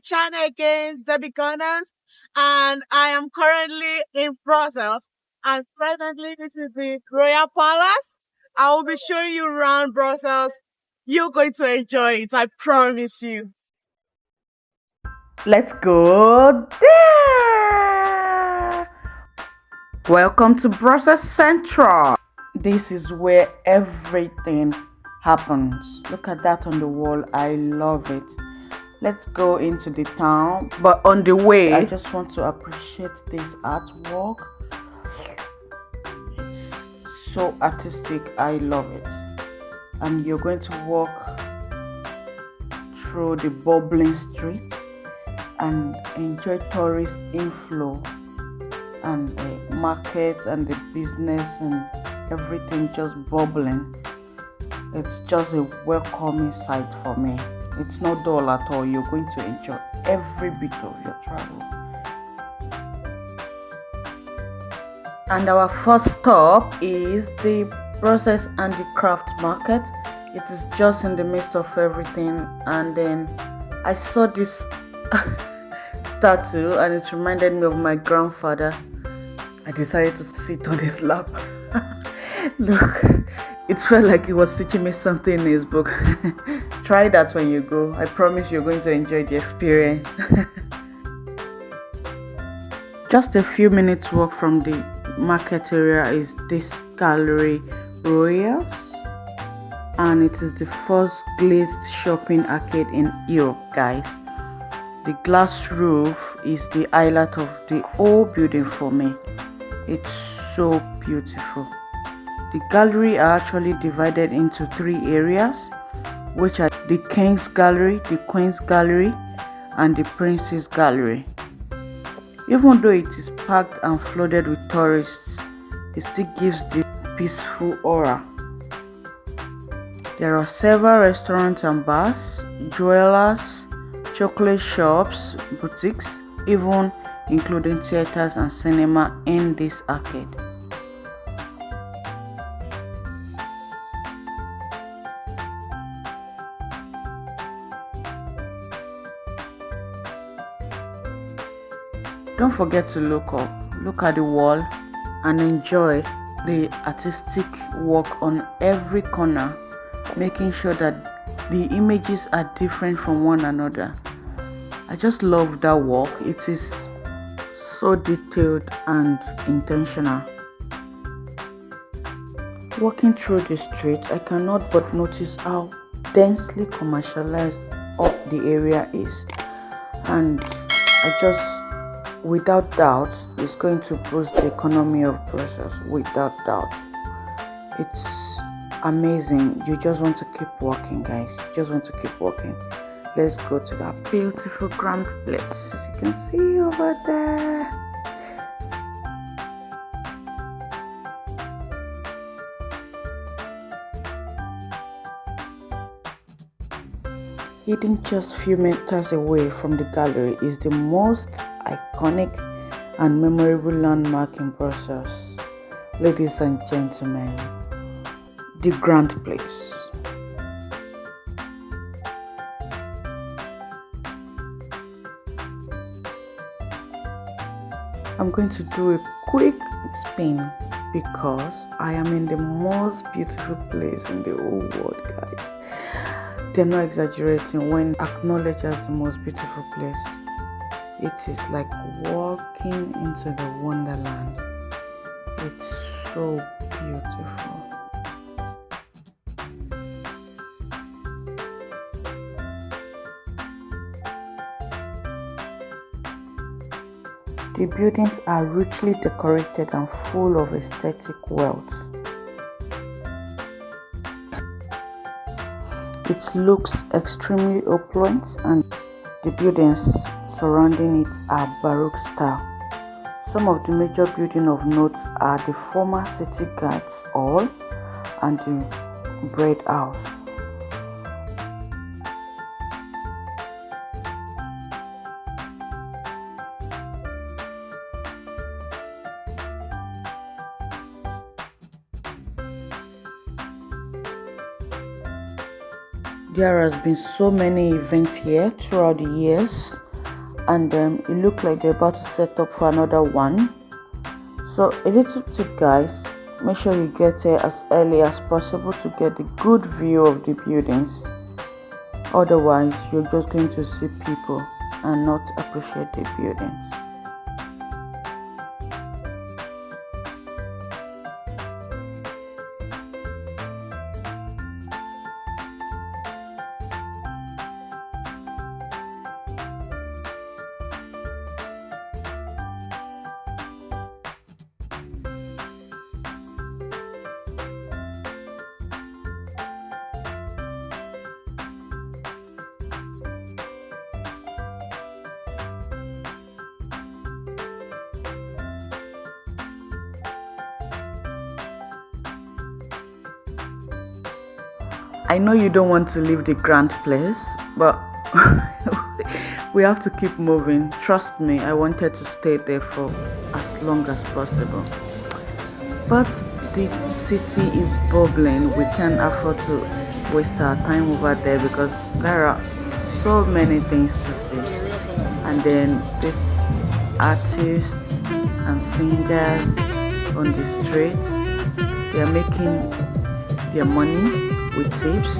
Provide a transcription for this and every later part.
channel again, it's Debbie Gunners, and I am currently in Brussels. And presently, this is the Royal Palace. I will be showing you around Brussels. You're going to enjoy it, I promise you. Let's go there. Welcome to Brussels Central. This is where everything happens. Look at that on the wall. I love it. Let's go into the town. But on the way, I just want to appreciate this artwork. It's so artistic. I love it. And you're going to walk through the bubbling streets and enjoy tourist inflow and the market and the business and everything just bubbling. It's just a welcoming sight for me. It's not dull at all. You're going to enjoy every bit of your travel. And our first stop is the Brussels Handicraft Market. It is just in the midst of everything, and then I saw this statue and it reminded me of my grandfather. I decided to sit on his lap. Look, it felt like he was teaching me something in his book. Try that when you go. I promise you're going to enjoy the experience. Just a few minutes walk from the market area is this gallery Royals, and it is the first glazed shopping arcade in Europe, guys. The glass roof is the highlight of the whole building for me. It's so beautiful. The gallery are actually divided into 3 areas, which are the King's Gallery, the Queen's Gallery, and the Prince's Gallery. Even though it is packed and flooded with tourists, it still gives the peaceful aura. There are several restaurants and bars, jewelers, chocolate shops, boutiques, even including theaters and cinema in this arcade. Don't forget to look at the wall and enjoy the artistic work on every corner, making sure that the images are different from one another. I just love that work. It is so detailed and intentional. Walking through the street, I cannot but notice how densely commercialized up the area is, and I just, without doubt, it's going to boost the economy of Brussels. Without doubt, it's amazing. You just want to keep walking, guys. You just want to keep walking. Let's go to that beautiful grand place, as you can see over there. Hidden just a few meters away from the gallery is the most iconic and memorable landmark in Brussels. Ladies and gentlemen, the Grand Place. I'm going to do a quick spin because I am in the most beautiful place in the whole world, guys. They're not exaggerating when acknowledged as the most beautiful place. It is like walking into the wonderland. It's so beautiful. The buildings are richly decorated and full of aesthetic wealth. It looks extremely opulent, and the buildings surrounding it are Baroque style. Some of the major buildings of note are the former City Guards Hall and the Bread House. There has been so many events here throughout the years, and it looked like they're about to set up for another one. So a little tip, guys, make sure you get here as early as possible to get the good view of the buildings. Otherwise, you're just going to see people and not appreciate the buildings. I know you don't want to leave the grand place, but we have to keep moving. Trust me, I wanted to stay there for as long as possible. But the city is bubbling. We can't afford to waste our time over there because there are so many things to see. And then these artists and singers on the streets, they are making their money with tips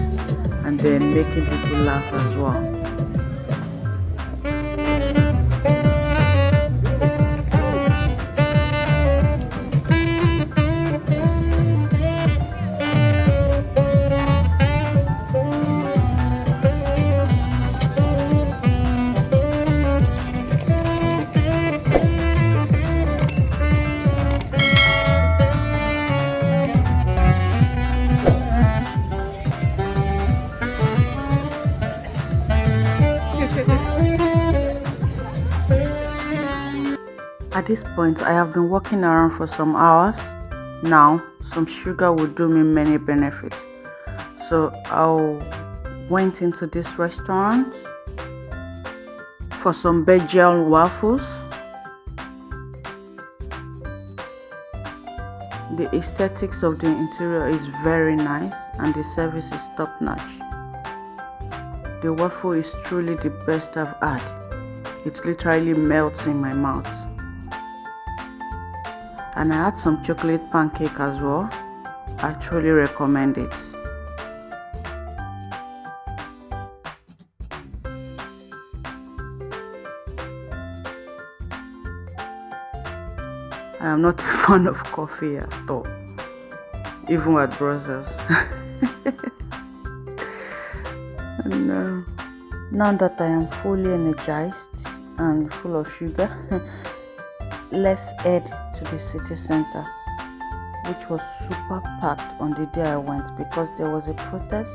and then making people laugh as well. At this point, I have been walking around for some hours. Now, some sugar will do me many benefits. So I went into this restaurant for some Belgian waffles. The aesthetics of the interior is very nice and the service is top notch. The waffle is truly the best I've had. It literally melts in my mouth. And I had some chocolate pancake as well. I truly recommend it. I am not a fan of coffee at all, even at Brussels. And now that I am fully energized and full of sugar, let's head to the city center, which was super packed on the day I went because there was a protest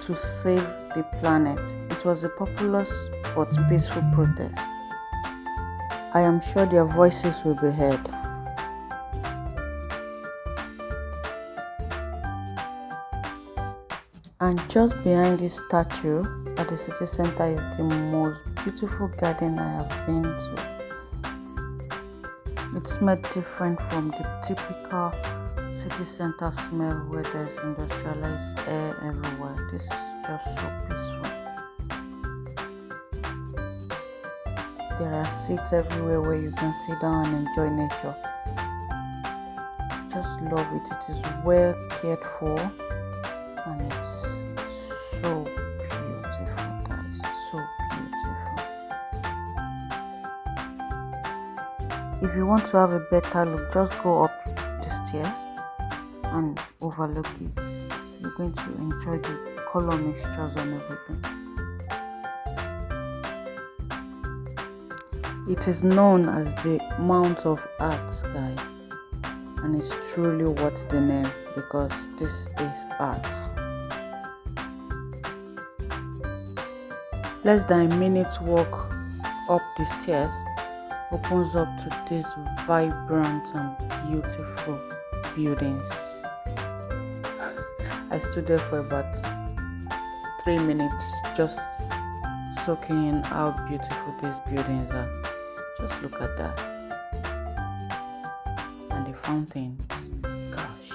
to save the planet. It was a populous but peaceful protest. I am sure their voices will be heard. And just behind this statue at the city center is the most beautiful garden I have been to. It smelled different from the typical city center smell where there's industrialized air everywhere. This is just so peaceful. There are seats everywhere where you can sit down and enjoy nature. Just love it. It is well cared for and it's so beautiful, guys. So beautiful. If you want to have a better look, just go up the stairs and overlook it. You're going to enjoy the color mixtures and everything. It is known as the Mount of Arts, guys, and it's truly worth the name because this is art. Less than a minute's walk up the stairs opens up to these vibrant and beautiful buildings. I stood there for about 3 minutes just soaking in how beautiful these buildings are. Just look at that. And the fountain. Gosh.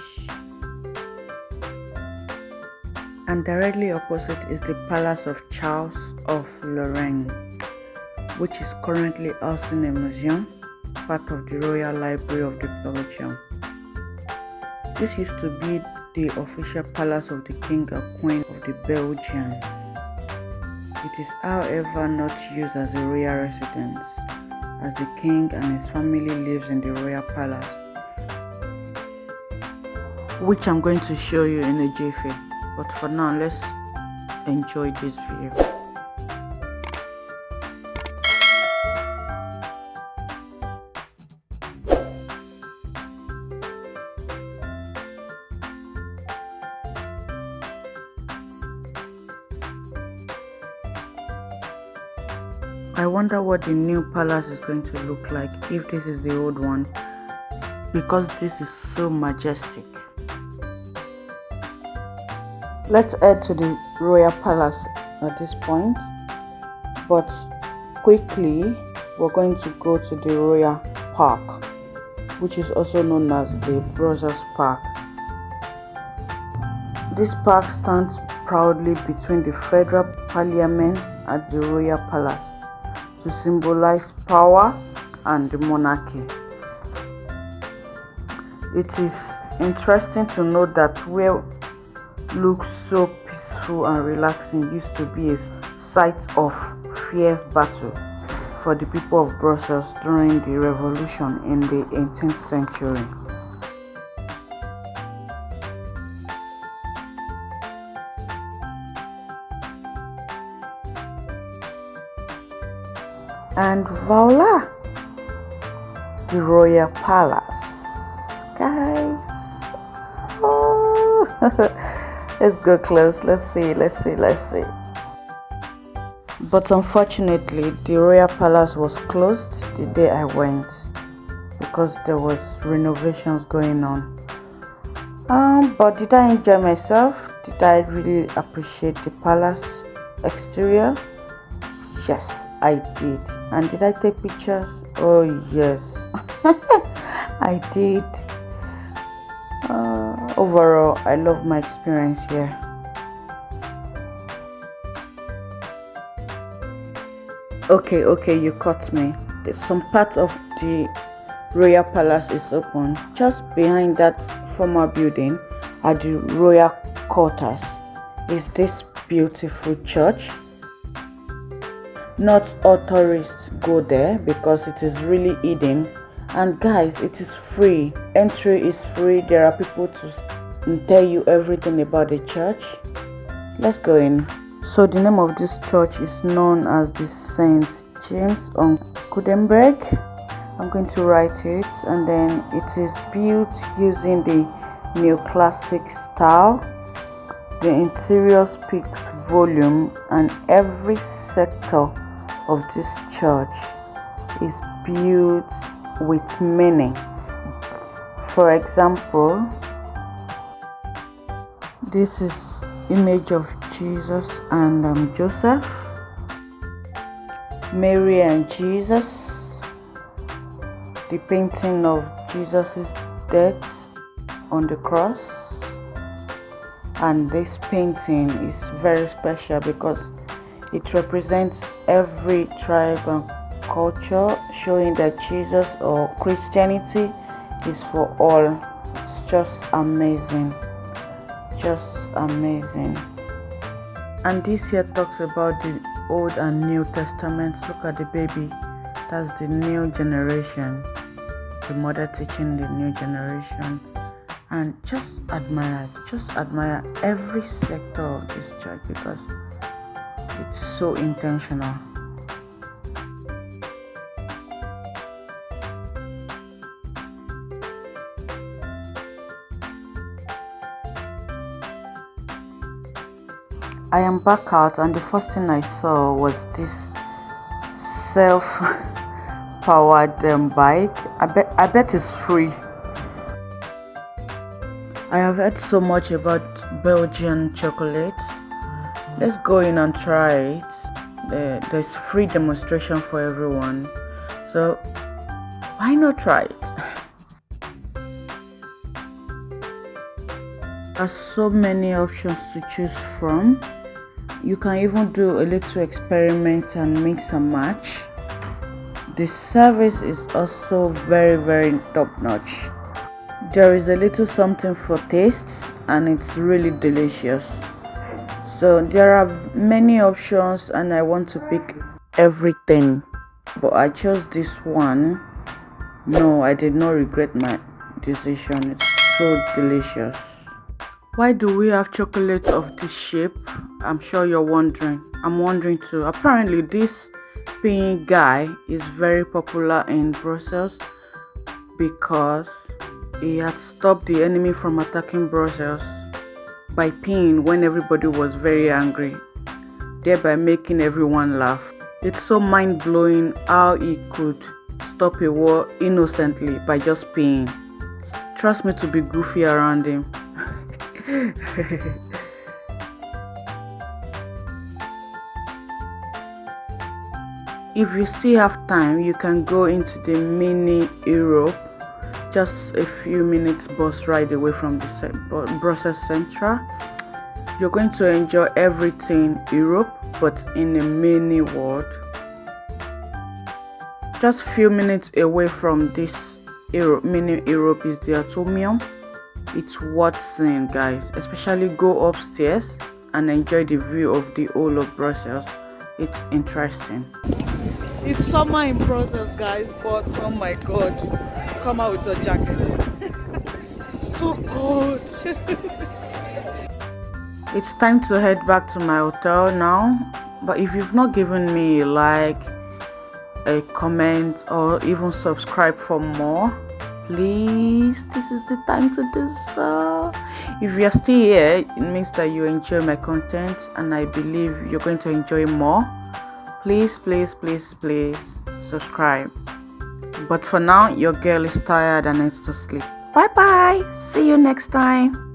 And directly opposite is the Palace of Charles of Lorraine. which is currently housed in a museum, part of the Royal Library of the Belgium. This used to be the official palace of the King and Queen of the Belgians. It is, however, not used as a royal residence, as the king and his family lives in the royal palace, which I'm going to show you in a jiffy. But for now, let's enjoy this view. I wonder what the new palace is going to look like if this is the old one, because this is so majestic. Let's head to the royal palace at this point, but quickly we're going to go to the royal park, which is also known as the Brussels Park. This park stands proudly between the federal parliament and the royal palace to symbolize power and the monarchy. It is interesting to note that where looks so peaceful and relaxing used to be a site of fierce battle for the people of Brussels during the revolution in the 18th century. And voila, the royal palace, guys. Oh. Let's go close. Let's see. But unfortunately, the royal palace was closed the day I went because there was renovations going on. But did I enjoy myself? Did I really appreciate the palace exterior? Yes, I did. And did I take pictures? Oh yes, I did. Overall, I love my experience here. Okay, you caught me. There's some part of the royal palace is open. Just behind that former building are the royal quarters. Is this beautiful church. Not all tourists go there because it is really hidden. And guys, it is free. Entry is free. There are people to tell you everything about the church. Let's go in. So the name of this church is known as the Saint James on Kudenberg. I'm going to write it, and then it is built using the neoclassic style. The interior speaks volume, and every sector of this church is built with meaning. For example, this is image of Jesus and Joseph, Mary and Jesus, the painting of Jesus's death on the cross. And this painting is very special because it represents every tribe and culture, showing that Jesus or Christianity is for all. It's just amazing. And this here talks about the Old and New Testaments. Look at the baby. That's the new generation. The mother teaching the new generation. And just admire every sector of this church because it's so intentional. I am back out, and the first thing I saw was this self-powered bike. I bet it's free. I have heard so much about Belgian chocolate. Let's go in and try it. There's free demonstration for everyone, so why not try it? There's so many options to choose from. You can even do a little experiment and mix and match. The service is also very top notch. There is a little something for tastes and it's really delicious. So there are many options and I want to pick everything, but I chose this one. No, I did not regret my decision. It's so delicious. Why do we have chocolate of this shape? I'm sure you're wondering. I'm wondering too. Apparently this peeing guy is very popular in Brussels because he had stopped the enemy from attacking Brussels by peeing when everybody was very angry, thereby making everyone laugh. It's so mind-blowing how he could stop a war innocently by just peeing. Trust me to be goofy around him. If you still have time, you can go into the mini Europe, just a few minutes bus ride away from the Brussels Central. You're going to enjoy everything Europe, but in a mini world. Just a few minutes away from this mini Europe is the Atomium. It's worth seeing, guys. Especially go upstairs and enjoy the view of the whole of Brussels. It's interesting. It's summer in Brussels, guys, but oh my god, come out with your jacket. So cold. It's time to head back to my hotel now, but if you've not given me a like, a comment, or even subscribe for more, please, this is the time to do so. If you're still here, it means that you enjoy my content and I believe you're going to enjoy more. Please subscribe. But for now, your girl is tired and needs to sleep. Bye bye. See you next time.